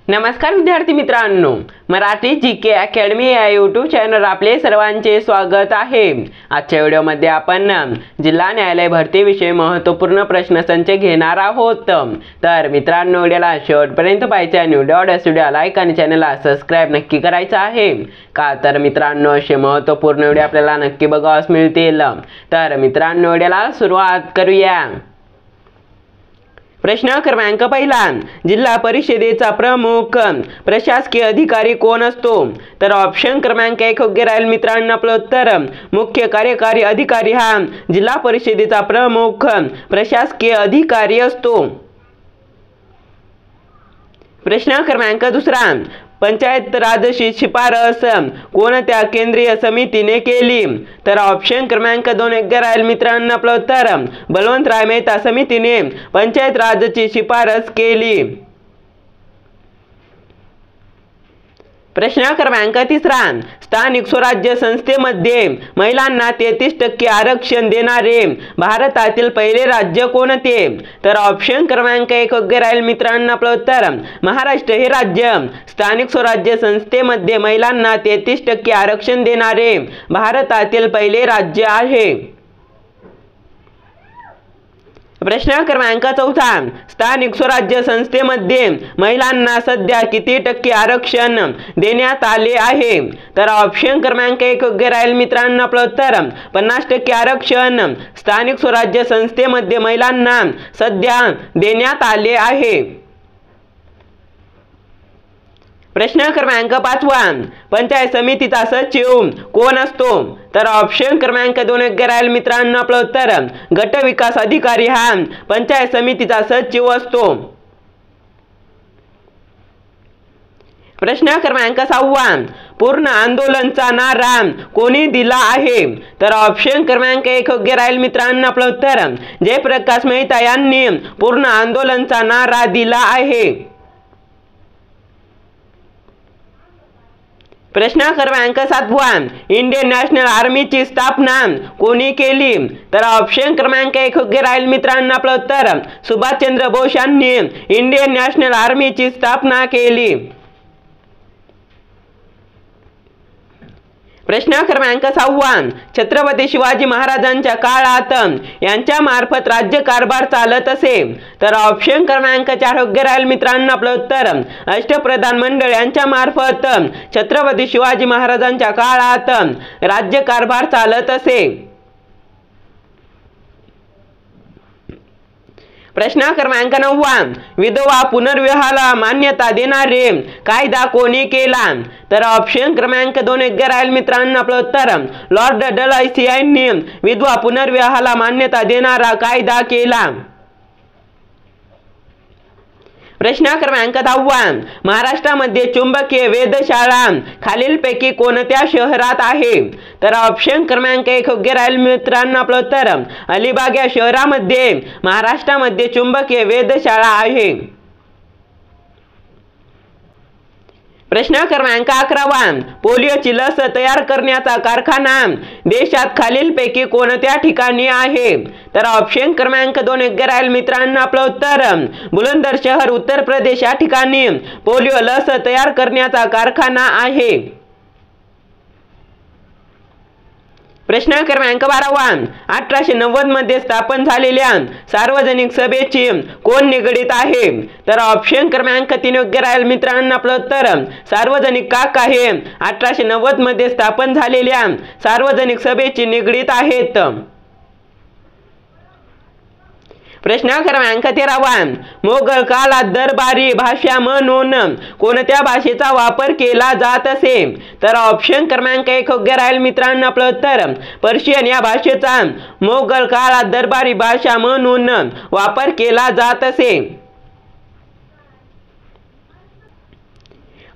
नमस्कार विद्यार्थी मित्रांनो, मराठी जीके अकॅडमी या यूट्यूब चॅनल आपले सर्वांचे स्वागत आहे। आजच्या व्हिडिओमध्ये आपण जिल्हा न्यायालय भरती विषयी महत्त्वपूर्ण प्रश्नसंच घेणार आहोत। तर मित्रांनो, व्हिडिओला शेवटपर्यंत पाहायचे आणि व्हिडिओला लाईक आणि चॅनलला सबस्क्राइब नक्की करायचं आहे का तर मित्रांनो, असे महत्त्वपूर्ण व्हिडिओ आपल्याला नक्की बघावयास मिळतील। तर मित्रांनो, व्हिडिओला सुरुवात करूया। प्रश्न क्रमांक पहिला, जिल्हा परिषदेचा प्रमुख प्रशासकीय अधिकारी कोण असतो? तर ऑप्शन क्रमांक 1 योग्य राहील मित्रांनो आपलं उत्तर मुख्य कार्यकारी अधिकारी हा जिल्हा परिषदेचा प्रमुख प्रशासकीय अधिकारी असतो। प्रश्न क्रमांक दुसरा, पंचायत राज शिफारस कोणत्या केंद्रीय समितीने केली? तर ऑप्शन क्रमांक 2 योग्य राहील मित्रांनो आपलं उत्तर बलवंतराय मेहता समितीने पंचायत राजची शिफारस केली। प्रश्न क्रमांक तिसरा, स्थानिक स्वराज्य संस्थेमध्ये महिलांना 33% आरक्षण देणारे भारतातील पहिले राज्य कोणते? तर ऑप्शन क्रमांक 1 योग्य राहील मित्रांनो आपलं उत्तर महाराष्ट्र हे राज्य स्थानिक स्वराज्य संस्थेमध्ये महिलांना 33% आरक्षण देणारे भारतातील पहिले राज्य आहे। प्रश्न क्रमांक चौथा, स्थानिक स्वराज्य संस्थेमध्ये महिलांना सध्या किती टक्के आरक्षण देण्यात आले आहे? तर ऑप्शन क्रमांक 1 योग्य राहील मित्रांनो आपलं उत्तर 50% आरक्षण स्थानिक स्वराज्य संस्थेमध्ये महिलांना सध्या देण्यात आले आहे। प्रश्न क्रमांक 5, पंचायत समितीचा सचिव कोण असतो? तर ऑप्शन क्रमांक 2 योग्य राहील मित्रांनो आपलं उत्तर गट विकास अधिकारी हा पंचायत समितीचा सचिव असतो। प्रश्न क्रमांक 6, पूर्ण आंदोलनचा नारा कोणी दिला आहे? तर ऑप्शन क्रमांक 1 योग्य राहील मित्रांनो आपलं उत्तर जयप्रकाश मेहता यांनी पूर्ण आंदोलनचा नारा दिला आहे। प्रश्न क्रमांक 7, इंडियन नॅशनल आर्मीची स्थापना कोणी केली? तर ऑप्शन क्रमांक 1 योग्य राहील मित्रांनो आपलं उत्तर सुभाषचंद्र बोस यांनी इंडियन नॅशनल आर्मीची स्थापना केली। प्रश्न क्रमांक 6, छत्रपती शिवाजी महाराजांच्या काळात यांच्या मार्फत राज्यकारभार चालत असे? तर ऑप्शन क्रमांक 4 योग्य राहील मित्रांनो आपलं उत्तर अष्टप्रधान मंडळ यांच्या मार्फत छत्रपती शिवाजी महाराजांच्या काळात राज्यकारभार चालत असे। प्रश्न क्रमांक 9, विधवा पुनर्विवाहाला मान्यता देणारे कायदा कोणी केला? तर ऑप्शन क्रमांक 2 योग्य राहील मित्रांनो आपलं उत्तर लॉर्ड डलहौसी यांनी विधवा पुनर्विवाहाला मान्यता देणारा कायदा केला। प्रश्न क्रमांक 10, महाराष्ट्रामध्ये चुंबकीय वेधशाळा खालीलपैकी कोणत्या शहरात आहे? तर ऑप्शन क्रमांक 1 योग्य राहील मित्रांनो आपलं उत्तर अलिबाग या शहरामध्ये महाराष्ट्रामध्ये चुंबकीय वेधशाळा आहे। प्रश्न क्रमांक 11, पोलिओची लस तयार करण्याचा कारखाना देशात खालीलपैकी कोणत्या ठिकाणी आहे? तर ऑप्शन क्रमांक 2 योग्य राहील मित्रांनो आपलं उत्तर बुलंदशहर उत्तर प्रदेश या ठिकाणी पोलिओ लस तयार करण्याचा कारखाना आहे। प्रश्न क्रमांक 12, 1890 मध्ये स्थापन झालेल्या सार्वजनिक सभेची कोण निगडीत आहे? तर ऑप्शन क्रमांक 3 योग्य राहील मित्रांनो आपलं उत्तर सार्वजनिक काका हे 1890 मध्ये स्थापन झालेल्या सार्वजनिक सभेची निगडीत आहेत। प्रश्न क्रमांक 13, मोगल काळात दरबारी भाषा म्हणून कोणत्या भाषेचा वापर केला जात असे? तर ऑप्शन क्रमांक 1 योग्य राहील मित्रांनो आपलं उत्तर पर्शियन या भाषेचा मोगल काळात दरबारी भाषा म्हणून वापर केला जात असे।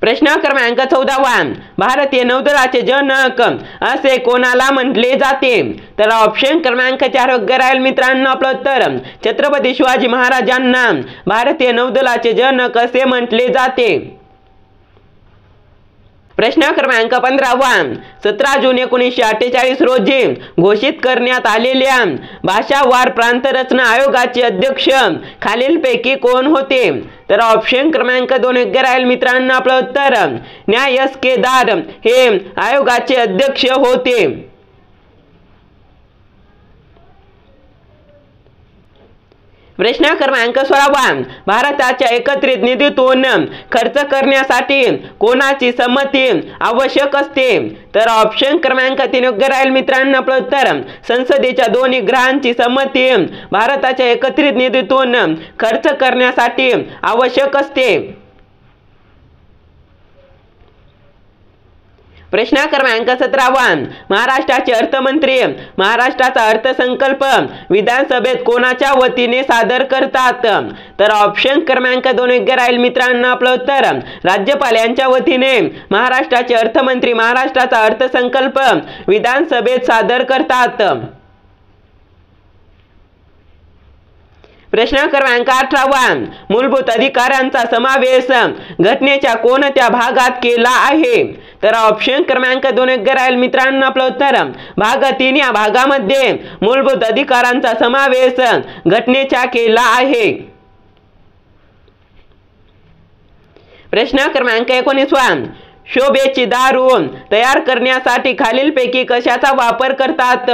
प्रश्न क्रमांक 14, भारतीय नौदलाचे जनक असे कोणाला म्हटले जाते? तर ऑप्शन क्रमांक 4 योग्य राहील मित्रांनो आपलं उत्तर छत्रपती शिवाजी महाराजांना भारतीय नौदलाचे जनक असे म्हटले जाते। प्रश्न क्रमांक 15 17 जून 1948 रोजी घोषित करण्यात आलेल्या भाषावार प्रांतरचना आयोगाचे अध्यक्ष खालीलपैकी कोण होते? तर ऑप्शन क्रमांक 2 योग्य राहील मित्रांनो आपलं उत्तर न्या एस केदार हे आयोगाचे अध्यक्ष होते। प्रश्न क्रमांक 16 भारताच्या एकत्रित निधीतून खर्च करण्यासाठी कोणाची संमती आवश्यक असते? तर ऑप्शन क्रमांक 3 योग्य राहील मित्रांनो आपलं उत्तर संसदेच्या दोन्ही गृहांची संमती भारताच्या एकत्रित निधीतून खर्च करण्यासाठी आवश्यक असते। प्रश्न क्रमांक 17 महाराष्ट्राचे अर्थमंत्री महाराष्ट्राचा अर्थसंकल्प विधानसभेत कोणाच्या वतीने सादर करतात? तर ऑप्शन क्रमांक 2 योग्य राहील मित्रांनो आपलं उत्तर राज्यपाल यांच्या वतीने महाराष्ट्राचे अर्थमंत्री महाराष्ट्राचा अर्थसंकल्प विधानसभेत सादर करतात। प्रश्न क्रमांक 18 मूलभूत अधिकारांचा समावेश घटनेच्या कोणत्या भागात केला आहे? तर ऑप्शन क्रमांक 2 योग्य राहील मित्रांनो आपलं उत्तर भाग 3 या भागामध्ये मूलभूत अधिकारांचा समावेश घटनेच्या केला आहे। प्रश्न क्रमांक 19 शोभेची दारू तयार करण्यासाठी खालीलपैकी कशाचा वापर करतात?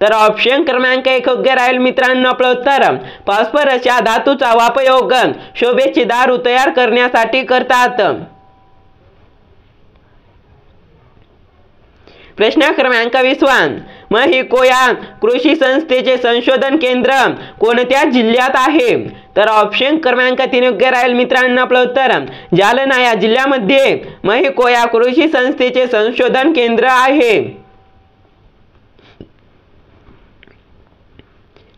तर ऑप्शन क्रमांक 1 योग्य राहील मित्रांनो आपलं उत्तर फॉस्फरस या धातूचा उपयोग शोभेची दारू तयार करण्यासाठी करतात। प्रश्न क्रमांक 20 महिको या कृषी संस्थेचे संशोधन केंद्र कोणत्या जिल्ह्यात आहे? तर ऑप्शन क्रमांक 3 योग्य राहील मित्रांनो आपलं उत्तर जालना या जिल्ह्यामध्ये महिको या कृषी संस्थेचे संशोधन केंद्र आहे।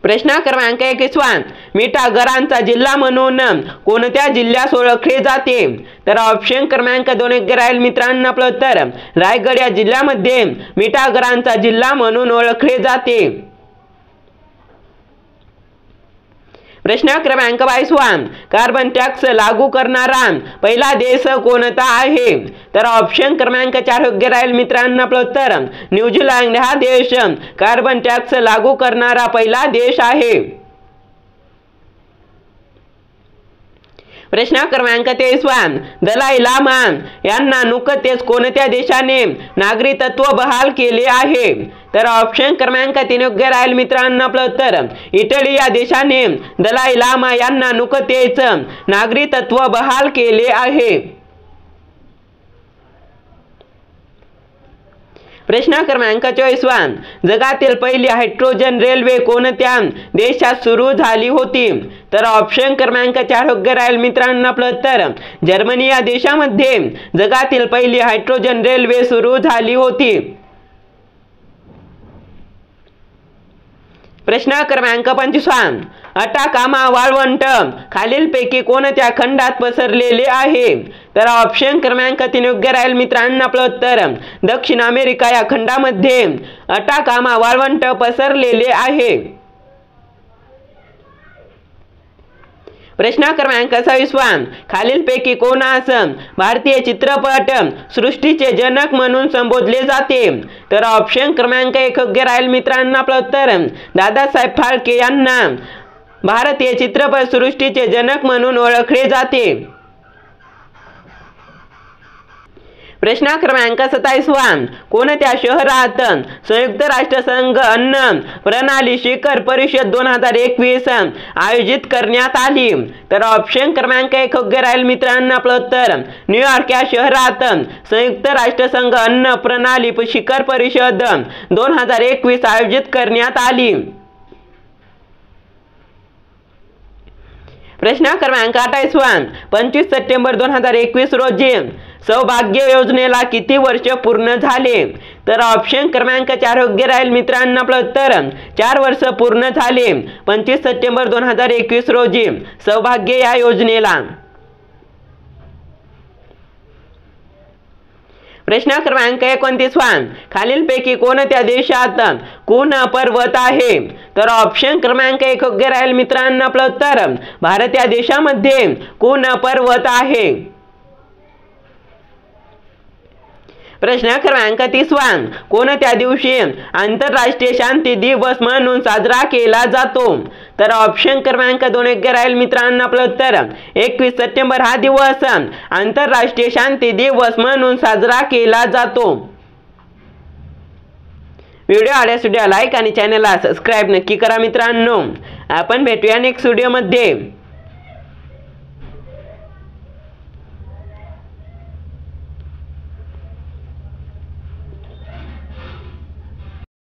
प्रश्न क्रमांक 21 मिठागरांचा जिल्हा म्हणून कोणत्या जिल्ह्यास ओळखले जाते? तर ऑप्शन क्रमांक 2 योग्य राहील मित्रांनो आपलं उत्तर रायगड या जिल्ह्यामध्ये मिठागरांचा जिल्हा म्हणून ओळखले जाते। प्रश्न क्रमांक 22 कार्बन टॅक्स लागू करणारा पहिला देश कोणता आहे? तर ऑप्शन क्रमांक 4 योग्य राहील मित्रांनो आपलं उत्तर न्यूझीलंड हा देश कार्बन टॅक्स लागू करणारा पहिला देश आहे। प्रश्न क्रमांक 23 दलाई लामा यांना नुकतेच कोणत्या देशाने नागरिकत्व बहाल केले आहे? तर ऑप्शन क्रमांक 3 योग्य राहील मित्रांनो आपलं उत्तर इटली या देशाने दलाई लामा यांना नुकतेच नागरिकत्व बहाल केले आहे। प्रश्न क्रमांक 24 जगातील पहिली हायड्रोजन रेल्वे कोणत्या देशात सुरू झाली होती? तर ऑप्शन क्रमांक 4 योग्य राहील मित्रांनो आपलं उत्तर जर्मनी या देशामध्ये जगातील पहिली हायड्रोजन रेल्वे सुरू झाली होती। प्रश्न क्रमांक 25 अटाकामा वाळवंट खालीलपैकी कोणत्या खंडात पसरलेले आहे? तर ऑप्शन क्रमांक 3 योग्य राहील मित्रांनो आपलं उत्तर दक्षिण अमेरिका या खंडामध्ये अटाकामा वाळवंट पसरलेले आहे। प्रश्न क्रमांक 26 खालीलपैकी कोणास भारतीय चित्रपट सृष्टीचे जनक म्हणून संबोधले जाते? तर ऑप्शन क्रमांक 1 योग्य राहील मित्रांनो आपलं उत्तर दादासाहेब फाळके यांना भारतीय चित्रपट सृष्टीचे जनक म्हणून ओळखले जाते। प्रश्न क्रमांक 27 कोणत्या शहरात संयुक्त राष्ट्रसंघ अन्न प्रणाली शिखर परिषद 2021 आयोजित करण्यात आली? तर ऑप्शन क्रमांक 1 योग्य राहील मित्रांनो आपलं उत्तर न्यूयॉर्क या शहरात संयुक्त राष्ट्रसंघ अन्न प्रणाली शिखर परिषद 2021 आयोजित करण्यात आली। प्रश्न क्रमांक 28 25 सप्टेंबर 2021 रोजी सौभाग्य योजनेला किती वर्ष पूर्ण झाले? तर ऑप्शन क्रमांक 4 योग्य राहील मित्रांनो आपलं उत्तर 4 वर्ष पूर्ण झाले 25 सप्टेंबर 2021 रोजी सौभाग्य या योजनेला। प्रश्न क्रमांक 29 खालीलपैकी कोणत्या देशात कुन पर्वत आहे? तर ऑप्शन क्रमांक 1 योग्य राहील मित्रांनो आपलं उत्तर भारत या देशामध्ये कुन पर्वत आहे। प्रश्न क्रमांक 30 कोणत्या दिवशी आंतरराष्ट्रीय शांती दिवस म्हणून साजरा केला जातो? तर ऑप्शन क्रमांक 2 योग्य राहील मित्रांनो आपलं उत्तर 21 सप्टेंबर हा दिवस आंतरराष्ट्रीय शांती दिवस म्हणून साजरा केला जातो। व्हिडिओ आवडल्यास लाईक आणि चॅनलला सबस्क्राइब नक्की करा मित्रांनो। आपण भेटूया नेक्स्ट व्हिडिओमध्ये।